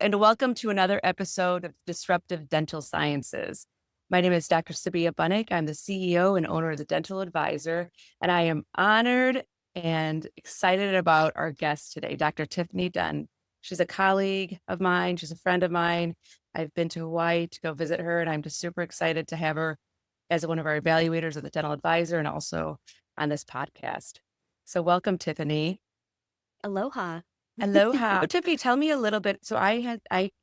and welcome to another episode of Disruptive Dental Sciences. My name is Dr. Sabiha Bunek. I'm the CEO and owner of the Dental Advisor, and I am honored and excited about our guest today, Dr. Tiffani Dunn. She's a colleague of mine. She's a friend of mine. I've been to Hawaii to go visit her, and I'm just super excited to have her as one of our evaluators of the Dental Advisor and also on this podcast. So welcome, Tiffany. Aloha. Aloha. Tiffany, tell me a little bit. So I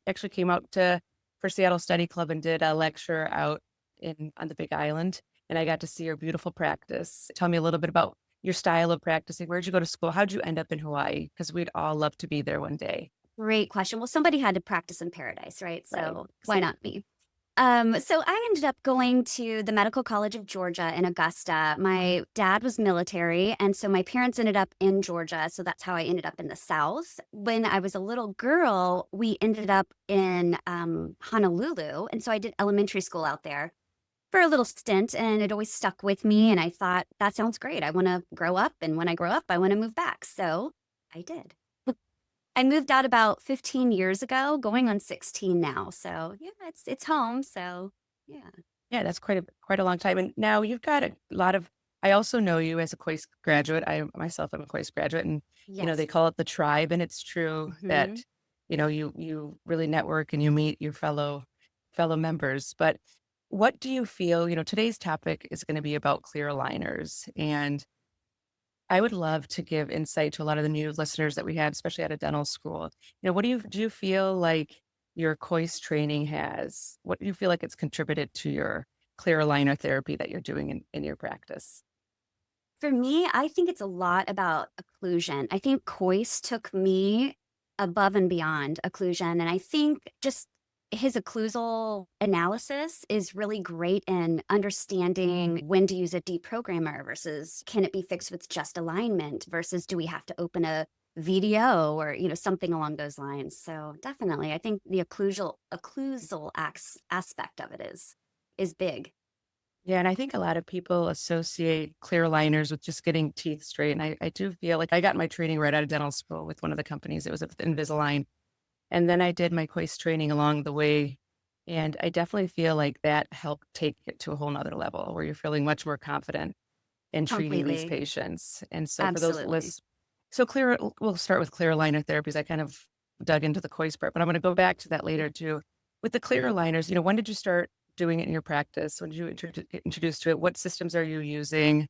actually came out for Seattle Study Club and did a lecture out on the Big Island, and I got to see your beautiful practice. Tell me a little bit about your style of practicing. Where'd you go to school? How'd you end up in Hawaii? Because we'd all love to be there one day. Great question. Well, somebody had to practice in paradise, right? Right. So why not me? So I ended up going to the Medical College of Georgia in Augusta. My dad was military, and so my parents ended up in Georgia. So that's how I ended up in the South. When I was a little girl, we ended up in Honolulu, and so I did elementary school out there for a little stint, and it always stuck with me. And I thought, that sounds great. I want to grow up, and when I grow up, I want to move back. So I did. I moved out about 15 years ago, going on 16 now. So yeah, it's home. So yeah. Yeah, that's quite a long time. And now you've got a lot of. I also know you as a COIS graduate. I myself am a COIS graduate, and Yes. they call it the tribe, and it's true that Mhm. you really network and you meet your fellow members. But what do you feel? Today's topic is going to be about clear aligners, and I would love to give insight to a lot of the new listeners that we had, especially out of dental school. What do you feel like your COIS training has? What do you feel like it's contributed to your clear aligner therapy that you're doing in your practice? For me, I think it's a lot about occlusion. I think COIS took me above and beyond occlusion. And I think just his occlusal analysis is really great in understanding when to use a deprogrammer versus can it be fixed with just alignment versus do we have to open a VDO or, something along those lines. So definitely, I think the occlusal aspect of it is big. Yeah, and I think a lot of people associate clear aligners with just getting teeth straight. And I do feel like I got my training right out of dental school with one of the companies. It was with Invisalign. And then I did my COIS training along the way. And I definitely feel like that helped take it to a whole nother level where you're feeling much more confident in treating these Completely. patients. And so for those Absolutely. lists, we'll start with clear aligner therapies. I kind of dug into the COIS part, but I'm going to go back to that later too. With the clear aligners, when did you start doing it in your practice? When did you get introduced to it? What systems are you using?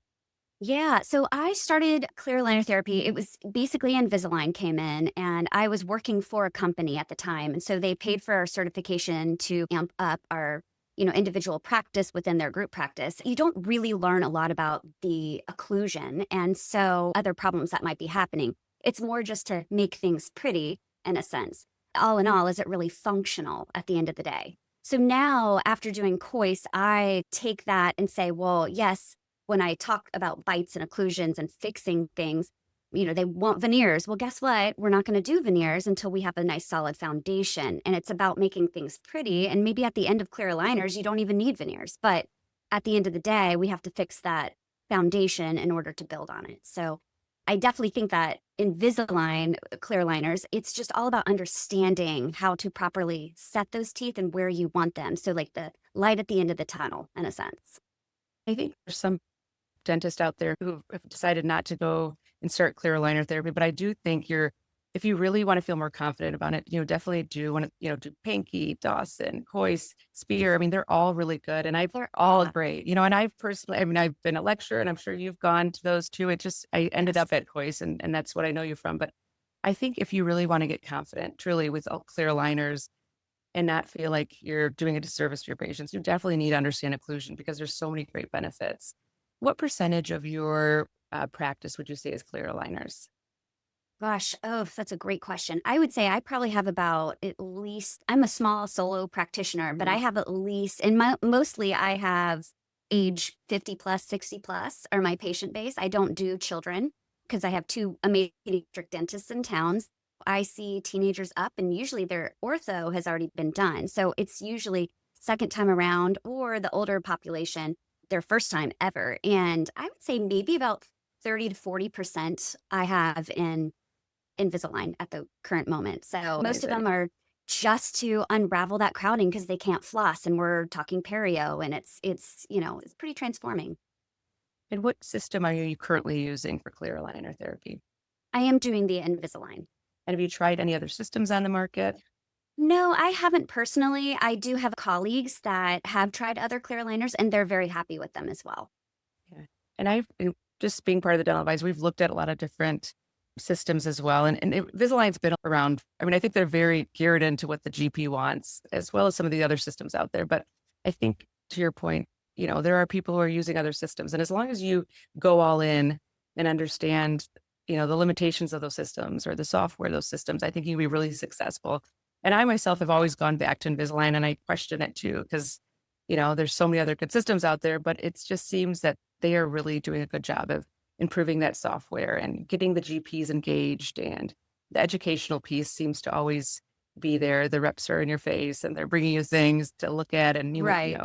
Yeah, so I started clear aligner therapy. It was basically Invisalign came in, and I was working for a company at the time. And so they paid for our certification to amp up our, individual practice within their group practice. You don't really learn a lot about the occlusion and so other problems that might be happening. It's more just to make things pretty in a sense. All in all, is it really functional at the end of the day? So now, after doing COIS, I take that and say, well, yes, when I talk about bites and occlusions and fixing things, they want veneers. Well, guess what? We're not going to do veneers until we have a nice solid foundation. And it's about making things pretty. And maybe at the end of clear aligners, you don't even need veneers. But at the end of the day, we have to fix that foundation in order to build on it. So I definitely think that Invisalign clear aligners, it's just all about understanding how to properly set those teeth and where you want them. So like the light at the end of the tunnel, in a sense. I think there's some dentists out there who have decided not to go and start clear aligner therapy, but I do think if you really want to feel more confident about it, definitely do want to, do Pinky, Dawson, Coyce, Spear. I mean, they're all really good and they're all great, and I've personally, I've been a lecturer and I'm sure you've gone to those too. I ended up at Coyce and that's what I know you from. But I think if you really want to get confident truly with all clear aligners and not feel like you're doing a disservice to your patients, you definitely need to understand occlusion because there's so many great benefits. What percentage of your practice would you say is clear aligners? Gosh, oh, that's a great question. I would say I probably have about at least, I'm a small solo practitioner, but I have at least, and mostly I have age 50 plus, 60 plus are my patient base. I don't do children because I have two amazing pediatric dentists in towns. I see teenagers up and usually their ortho has already been done. So it's usually second time around or the older population, their first time ever. And I would say maybe about 30 to 40% I have in Invisalign at the current moment. So most of Amazing. them are just to unravel that crowding because they can't floss, and we're talking perio, and it's pretty transforming. And what system are you currently using for clear aligner therapy? I am doing the Invisalign. And have you tried any other systems on the market? No, I haven't personally. I do have colleagues that have tried other clear aligners, and they're very happy with them as well. Yeah. And just being part of the dental advice, we've looked at a lot of different systems as well. And Invisalign's been around. I mean, I think they're very geared into what the GP wants, as well as some of the other systems out there. But I think to your point, there are people who are using other systems. And as long as you go all in and understand, the limitations of those systems or the software of those systems, I think you'll be really successful. And I myself have always gone back to Invisalign, and I question it too, because, there's so many other good systems out there, but it just seems that they are really doing a good job of improving that software and getting the GPs engaged. And the educational piece seems to always be there. The reps are in your face and they're bringing you things to look at and Right.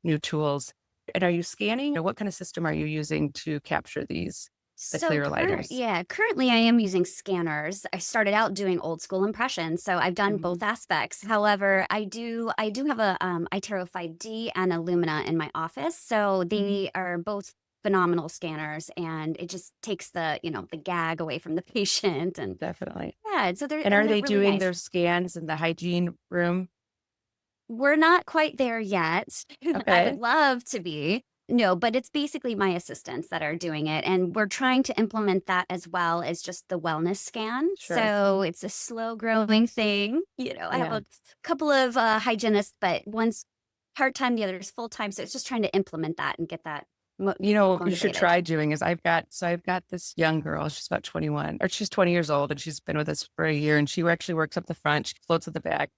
new tools. And are you scanning, or what kind of system are you using to capture the So clear aligners? currently I am using scanners. I started out doing old school impressions, so I've done Mhm. both aspects. However, I do have a iTero 5D and a Lumina in my office, so they are both phenomenal scanners, and it just takes the gag away from the patient, and Definitely. yeah, so And are they're they really doing nice. their scans in the hygiene room? We're not quite there yet. I would Okay. love to be. No, but it's basically my assistants that are doing it, and we're trying to implement that as well as just the wellness scan. Sure. So it's a slow growing thing. I have Yeah. a couple of hygienists, but one's part time, the other's full time. So it's just trying to implement that and get that You should motivated. try doing is I've got this young girl, she's about 21, or she's 20 years old, and she's been with us for a year, and she actually works up the front, she floats at the back.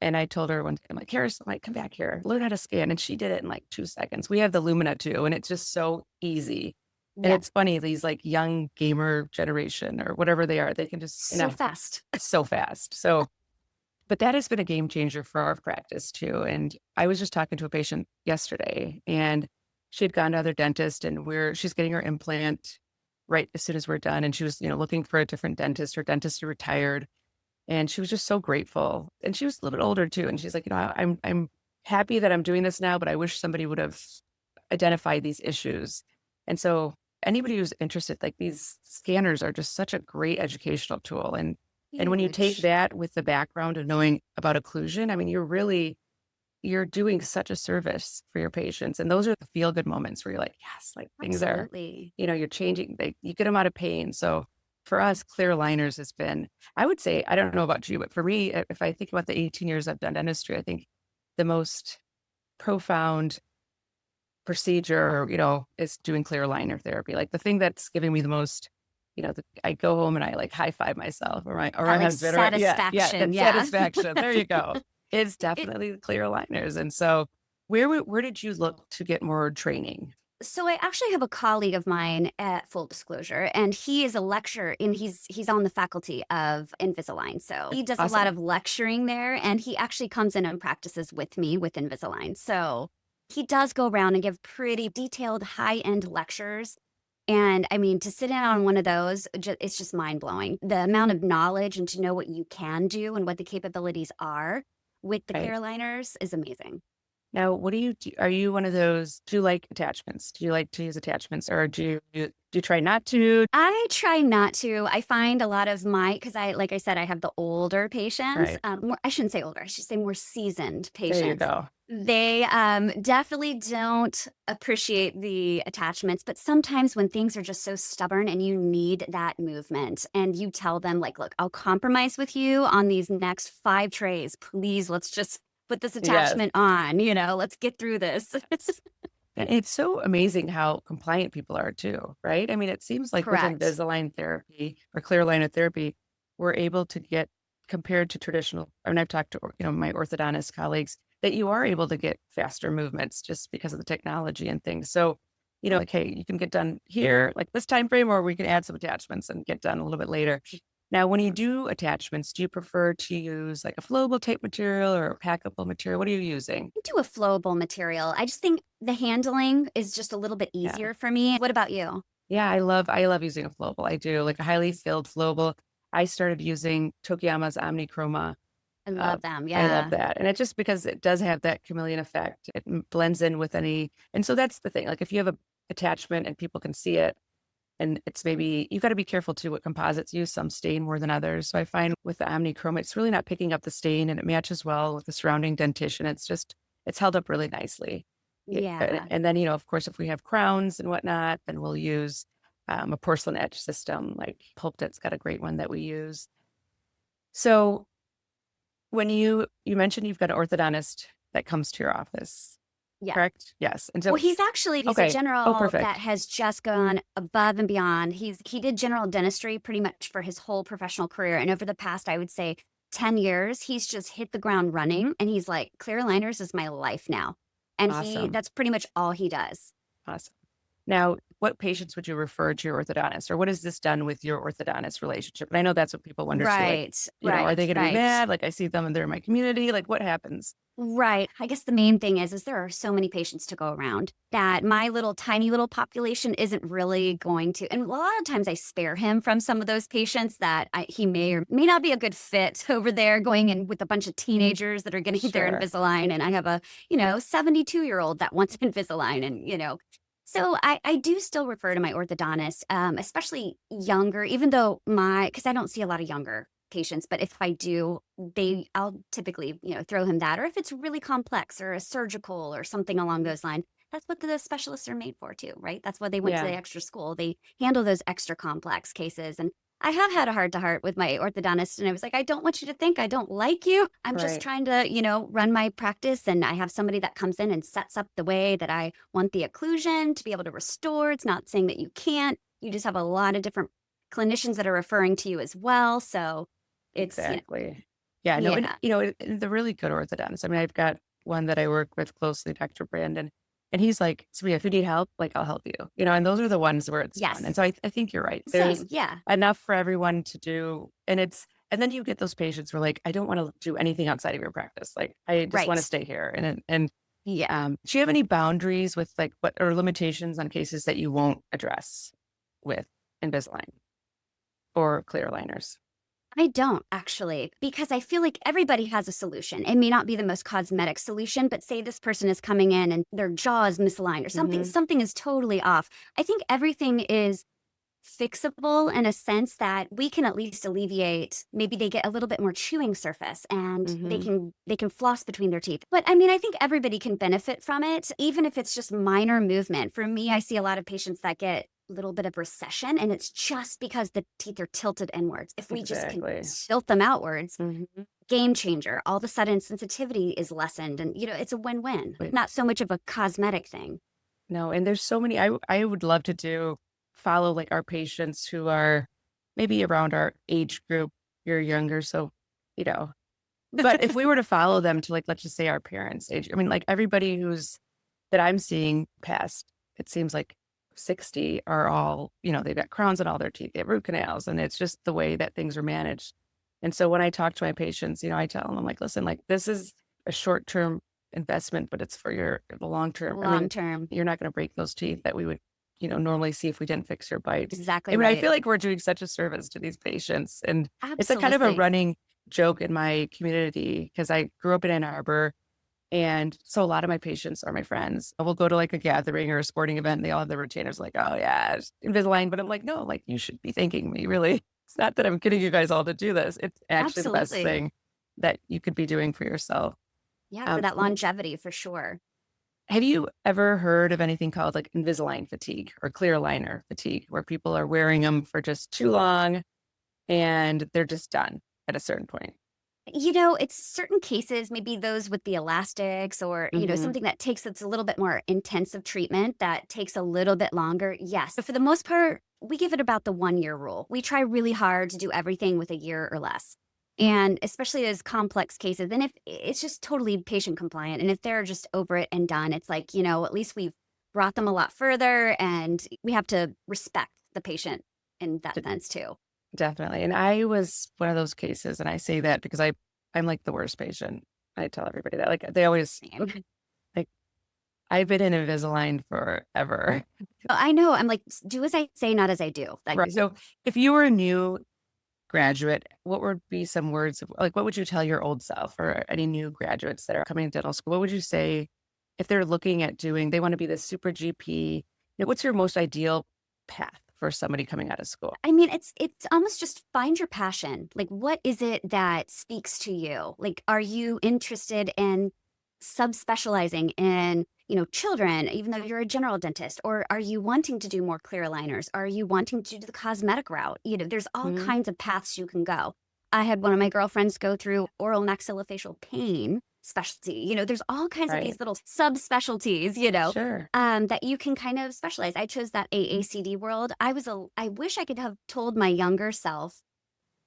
And I told her one day, I'm like, Harris, I'm like, come back here, learn how to scan. And she did it in like 2 seconds. We have the Lumina too, and it's just so easy. And Yeah, it's funny, these like young gamer generation or whatever they are, they can just, so fast. it's so fast. So, but that has been a game changer for our practice too. And I was just talking to a patient yesterday, and she had gone to other dentist, and she's getting her implant right as soon as we're done. And she was, looking for a different dentist. Her dentist retired, and she was just so grateful. And she was a little bit older too. And she's like, I'm happy that I'm doing this now, but I wish somebody would have identified these issues. And so anybody who's interested, like, these scanners are just such a great educational tool. And when you take Huge. that with the background of knowing about occlusion, I mean, you're doing such a service for your patients. And those are the feel good moments where you're like, yes, like things are, Absolutely. you're changing, you get them out of pain. So for us, clear aligners has been, I would say, I don't know about you, but for me, if I think about the 18 years I've done dentistry, I think the most profound procedure, is doing clear aligner therapy. Like the thing that's giving me the most, I go home and I like high five myself or That my like husband, or yeah, satisfaction. that Yeah. satisfaction. There you go. It's it, definitely the clear aligners. And so where did you look to get more training? So I actually have a colleague of mine at full disclosure, and he is a lecturer and he's on the faculty of Invisalign. So he does a lot Awesome. of lecturing there, and he actually comes in and practices with me with Invisalign. So he does go around and give pretty detailed high-end lectures. And I mean, to sit in on one of those, it's just mind blowing. The amount of knowledge and to know what you can do and what the capabilities are with the clear Right. aligners is amazing. Now, what do you do? Are you one of those, do you like attachments? Do you like to use attachments, or do you try not to? I try not to. I find a lot of because like I said, I have the older patients. Right. I shouldn't say older. I should say more seasoned There you patients. go. They definitely don't appreciate the attachments, but sometimes when things are just so stubborn and you need that movement, and you tell them like, "Look, I'll compromise with you on these next 5 trays. Please, let's just put this Yes. attachment on. Let's get through this." And it's so amazing how compliant people are too, right? I mean, it seems like with Correct. Invisalign therapy or clear aligner therapy, we're able to get, compared to traditional, I mean, I've talked to, my orthodontist colleagues, that you are able to get faster movements just because of the technology and things. So, like, hey, you can get done here, like this time frame, or we can add some attachments and get done a little bit later. Now, when you do attachments, do you prefer to use like a flowable tape material or a packable material? What are you using? Do a flowable material. I just think the handling is just a little bit Yeah. easier for me. What about you? Yeah, I love using a flowable. I do, like a highly filled flowable. I started using Tokiyama's OMNICHROMA, I love them. I love Yeah. that. And it just because it does have that chameleon effect, it blends in with any, and so that's the thing. Like if you have a attachment and people can see it, and it's maybe, you got to be careful too what composites use. Some stain more than others. So I find with the OMNICHROMA, it's really not picking up the stain and it matches well with the surrounding dentition. It's held up really nicely. Yeah. And then, of course, if we have crowns and whatnot, then we'll use a porcelain etch system, like Pulpit's got a great one that we use. So when you mentioned you've got an orthodontist that comes to your office, Yeah. correct? Yes. And so, Well, he's a okay. Oh, general perfect. that has just gone above and beyond. He did general dentistry pretty much for his whole professional career. And over the past, I would say 10 years, he's just hit the ground running. And he's like, clear aligners is my life now. And Awesome. that's pretty much all he does. Awesome. Now, what patients would you refer to your orthodontist, or what has this done with your orthodontist relationship? And I know that's what people wonder too. Like, Right. are they going to be Right. mad? Like I see them and they're in my community. Like what happens? Right. I guess the main thing is there are so many patients to go around that my little tiny little population isn't really going to. And a lot of times I spare him from some of those patients that he may or may not be a good fit over there going in with a bunch of teenagers that are getting their Sure. Invisalign. And I have a, 72-year-old that wants Invisalign and. So I do still refer to my orthodontist, especially younger, even though because I don't see a lot of younger patients, but if I do, I'll typically, throw him that. Or if it's really complex or a surgical or something along those lines, that's what the specialists are made for too, right? That's why they went to the extra school. They handle those extra complex cases. And I have had a heart-to-heart with my orthodontist, and I was like, I don't want you to think I don't like you. I'm just Right. trying to, run my practice, and I have somebody that comes in and sets up the way that I want the occlusion to be able to restore. It's not saying that you can't. You just have a lot of different clinicians that are referring to you as well. So it's, Exactly. Yeah. No. And, yeah. the really good orthodontist. I mean, I've got one that I work with closely, Dr. Brandon, and he's like, Sabiha, if you need help, like I'll help you. And those are the ones where it's fun. Yes. And so I think you're right. Same. There's Yeah. enough for everyone to do, and then you get those patients who are like, I don't want to do anything outside of your practice. Like I just want to Right. stay here. And Yeah. do you have any boundaries with like what or limitations on cases that you won't address with Invisalign or clear aligners? I don't actually, because I feel like everybody has a solution. It may not be the most cosmetic solution, but say this person is coming in and their jaw is misaligned or something, Mhm. something is totally off. I think everything is fixable in a sense that we can at least alleviate. Maybe they get a little bit more chewing surface and they Mhm. can floss between their teeth. But I mean, I think everybody can benefit from it, even if it's just minor movement. For me, I see a lot of patients that get a little bit of recession, and it's just because the teeth are tilted inwards. If we just can Exactly. tilt them outwards, Mhm. game changer. All of a sudden sensitivity is lessened, and it's a win-win, Wait, not so much of a cosmetic thing. no, and there's so many. I would love to follow like our patients who are maybe around our age group. You're younger, so you know. But if we were to follow them to like let's just say our parents' age, I mean, like everybody that I'm seeing past, it seems like 60 are all, they've got crowns in all their teeth, they have root canals, and it's just the way that things are managed. And so when I talk to my patients, I tell them, I'm like, listen, like this is a short-term investment, but it's for the long term. I Long mean, term. you're not going to break those teeth that we would, normally see if we didn't fix your bites. Exactly I mean, I right. feel like we're doing such a service to these patients. And it's a kind of a Absolutely. running joke in my community because I grew up in Ann Arbor. And so a lot of my patients are my friends. We'll go to like a gathering or a sporting event and they all have their retainers like, oh yeah, it's Invisalign. But I'm like, no, like you should be thanking me, really. It's not that I'm getting you guys all to do this. It's actually the best Absolutely. thing that you could be doing for yourself. Yeah, for that W- longevity for sure. have you ever heard of anything called like Invisalign fatigue or clear aligner fatigue, where people are wearing them for just too long and they're just done at a certain point? It's certain cases, maybe those with the elastics or, Hmm. something that takes it's a little bit more intensive treatment that takes a little bit longer. Yes. But for the most part, we give it about the 1 year rule. We try really hard to do everything with a year or less. And especially those complex cases. And if it's just totally patient compliant, and if they're just over it and done, it's like, at least we've brought them a lot further, and we have to respect the patient in that sense too. Definitely. And I was one of those cases, and I say that because I'm like the worst patient. I tell everybody that. Like they always Same. like I've been in Invisalign forever. I know. I'm like, do as I say, not as I do. Like, Right. So if you were new graduate, what would be some words like, what would you tell your old self or any new graduates that are coming to dental school? What would you say if they're looking at doing, they want to be the super GP? What's your most ideal path for somebody coming out of school? I mean, it's almost just find your passion. Like, what is it that speaks to you? Like, are you interested in subspecializing in, children, even though you're a general dentist? Or are you wanting to do more clear aligners? Are you wanting to do the cosmetic route? There's all Mhm. kinds of paths you can go. I had one of my girlfriends go through oral maxillofacial pain specialty. There's all kinds of Right. these little subspecialties, Sure. that you can kind of specialize. I chose that AACD world. I wish I could have told my younger self,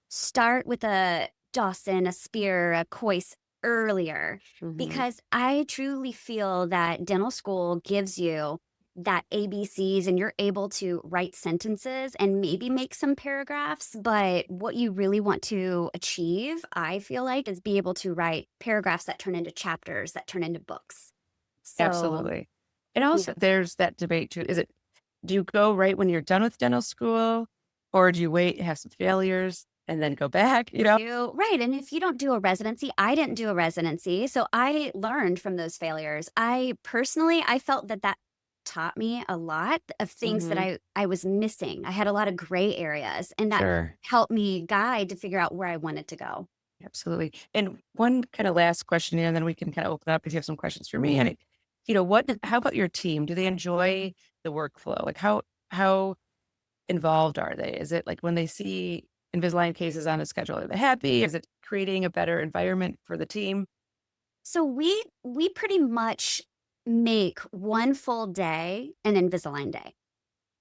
start with a Dawson, a Spear, a Coyce earlier, Hmm. because I truly feel that dental school gives you that ABCs and you're able to write sentences and maybe make some paragraphs. But what you really want to achieve, I feel like, is be able to write paragraphs that turn into chapters, that turn into books. So, Absolutely. And yeah. also, there's that debate too. Do you go right when you're done with dental school, or do you wait, have some failures, and then go back? Right. And if you don't do a residency, I didn't do a residency. So I learned from those failures. I felt that taught me a lot of things that Hmm. I was missing. I had a lot of gray areas, and that Sure. helped me guide to figure out where I wanted to go. Absolutely. And one kind of last question here, and then we can kind of open up if you have some questions for me. And how about your team? Do they enjoy the workflow? Like how involved are they? Is it like when they see Invisalign cases on a schedule, are they happy? Is it creating a better environment for the team? So we pretty much make one full day an Invisalign day.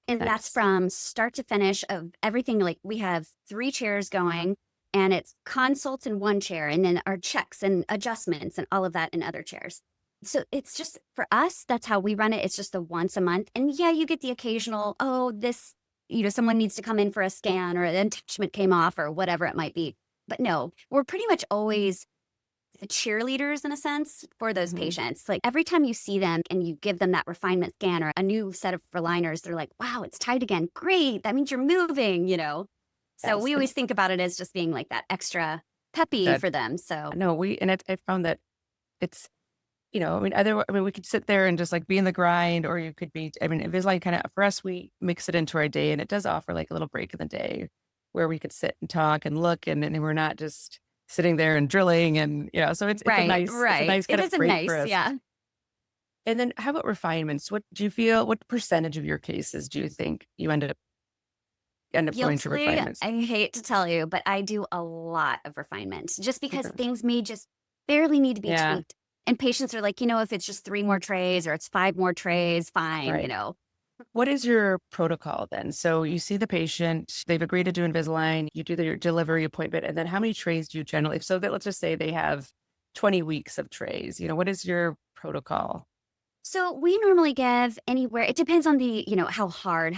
And that's Nice. from start to finish of everything. Like, we have 3 chairs going, and it's consults in one chair, and then our checks and adjustments and all of that in other chairs. So it's just, for us, that's how we run it. It's just the once a month. And yeah, you get the occasional, oh, someone needs to come in for a scan, or an attachment came off, or whatever it might be. But no, we're pretty much always the cheerleaders, in a sense, for those Mhm. patients. Like, every time you see them and you give them that refinement scan or a new set of aligners, they're like, wow, it's tight again. Great. That means you're moving. So Yes. we And always think about it as just being like that extra peppy that for them. So no, I found that it's we could sit there and just like be in the grind, or you could be, Invisalign kind of, for us, we mix it into our day, and it does offer like a little break in the day where we could sit and talk and look, and we're not just sitting there and drilling, and so right, it's a right. nice It kind of is a break for nice, us. yeah. And then how about refinements? What do you feel, what percentage of your cases do you think you end up going to Guiltily, refinements? I hate to tell you, but I do a lot of refinements just because Okay. things may just barely need to be Yeah. tweaked. And patients are like, if it's just 3 more trays or it's 5 more trays, fine. Right. What is your protocol then? So you see the patient, they've agreed to do Invisalign, you do their delivery appointment, and then how many trays do you generally? So that, let's just say they have 20 weeks of trays. What is your protocol? So we normally give anywhere. It depends on how hard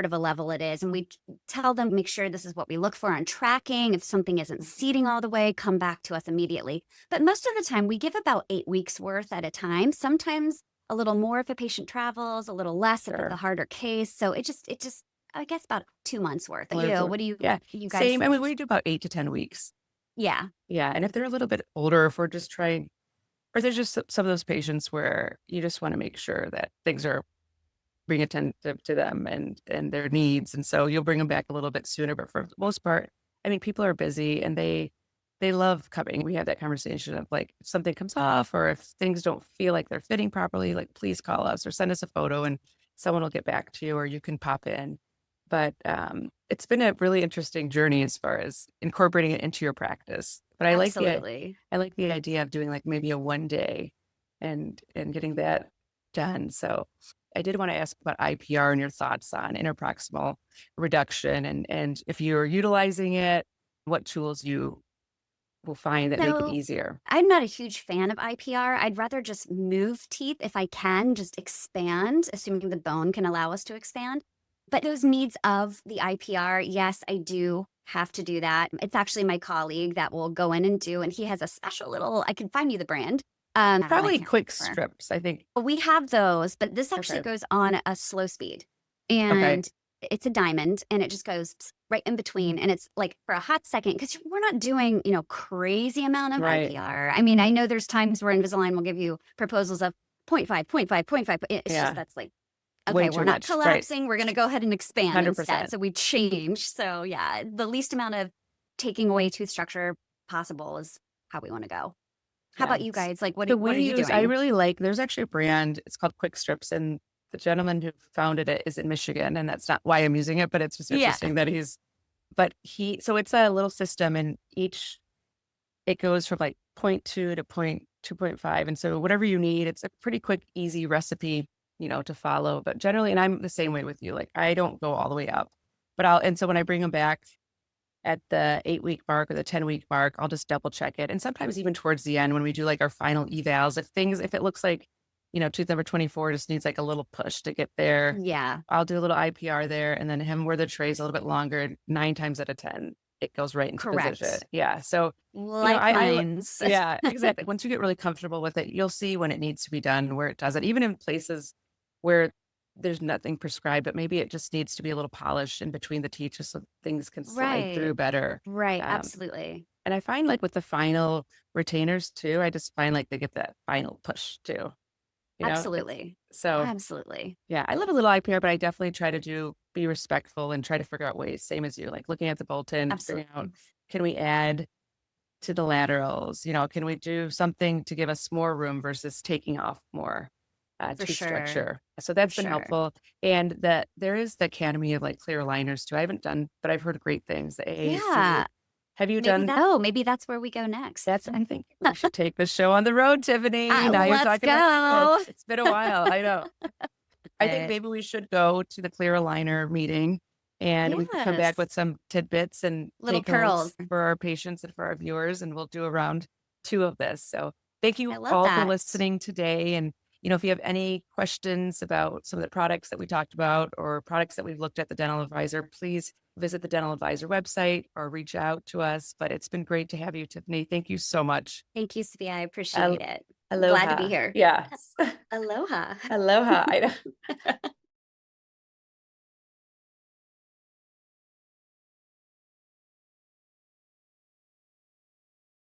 of a level it is, and we tell them, make sure this is what we look for on tracking. If something isn't seating all the way, come back to us immediately. But most of the time, we give about 8 weeks worth at a time. Sometimes a little more if a patient travels, a little less if it's a Sure. harder case. So it just I guess about 2 months worth. What do Yeah. you guys? Same. We do about 8 to 10 weeks. Yeah. Yeah. And if they're a little bit older, if we're just trying, or there's just some of those patients where you just want to make sure that things are being attentive to them and their needs. And so you'll bring them back a little bit sooner. But for the most part, people are busy, and they love coming. We have that conversation of like, if something comes off or if things don't feel like they're fitting properly, like, please call us or send us a photo, and someone will get back to you, or you can pop in. But it's been a really interesting journey as far as incorporating it into your practice. But Absolutely. I like the idea of doing like maybe a one day and getting that done. So I did want to ask about IPR and your thoughts on interproximal reduction, and if you're utilizing it, what tools you will find that make it So easier. I'm not a huge fan of IPR. I'd rather just move teeth if I can, just expand, assuming the bone can allow us to expand. But those needs of the IPR, yes, I do have to do that. It's actually my colleague that will go in and do, and he has a special little, I can find you the brand. I Probably can't quick remember. strips, I think. We have those, but this actually Okay. goes on a slow speed. Okay. And it's a diamond and it just goes right in between. And it's like for a hot second, because we're not doing, crazy amount of Right. IPR. I mean, I know there's times where Invisalign will give you proposals of 0.5, 0.5, 0.5. It's Yeah. just, that's like, Way okay, too we're not much. Right. collapsing. We're going to go ahead and expand 100%. instead. So we change. So yeah, the least amount of taking away tooth structure possible is how we want to go. How about you guys? Like, So what are you doing? I really like, there's actually a brand, it's called Quick Strips, and the gentleman who founded it is in Michigan, and that's not why I'm using it, but it's just interesting that so it's a little system, and it goes from like 0.2 to 2.5. And so whatever you need, it's a pretty quick, easy recipe, to follow. But generally, and I'm the same way with you, like I don't go all the way up, and so when I bring them back at the 8-week mark or the 10-week mark, I'll just double check it. And sometimes even towards the end, when we do like our final evals, if it looks like, tooth number 24 just needs like a little push to get there. Yeah. I'll do a little IPR there, and then him where the tray's a little bit longer, 9 times out of 10, it goes right into position. Yeah. So lines. Yeah, exactly. Once you get really comfortable with it, you'll see when it needs to be done, where it doesn't, even in places where there's nothing prescribed, but maybe it just needs to be a little polished in between the teeth just so things can slide through better. Right. Absolutely. And I find like with the final retainers too, I just find like they get that final push too. Absolutely. So absolutely. Yeah, I love a little IPR, but I definitely try to be respectful and try to figure out ways, same as you, like looking at the Bolton, figuring out, can we add to the laterals? Can we do something to give us more room versus taking off more tooth structure? So that's been helpful. And that there is the Academy of like clear aligners too. I haven't done, but I've heard great things. The AAC. Yeah. Have you maybe done? maybe that's where we go next. I think we should take the show on the road, Tiffany. Now you're talking about it. It's been a while. I know. I think maybe we should go to the clear aligner meeting, and we can come back with some tidbits and little pearls for our patients and for our viewers, and we'll do a round 2 of this. So thank you all for listening today. And if you have any questions about some of the products that we talked about or products that we've looked at the Dental Advisor, please visit the Dental Advisor website or reach out to us. But it's been great to have you, Tiffany. Thank you so much. Thank you, Sabiha. I appreciate it. Aloha. Glad to be here. Yes. Aloha. Aloha. I know.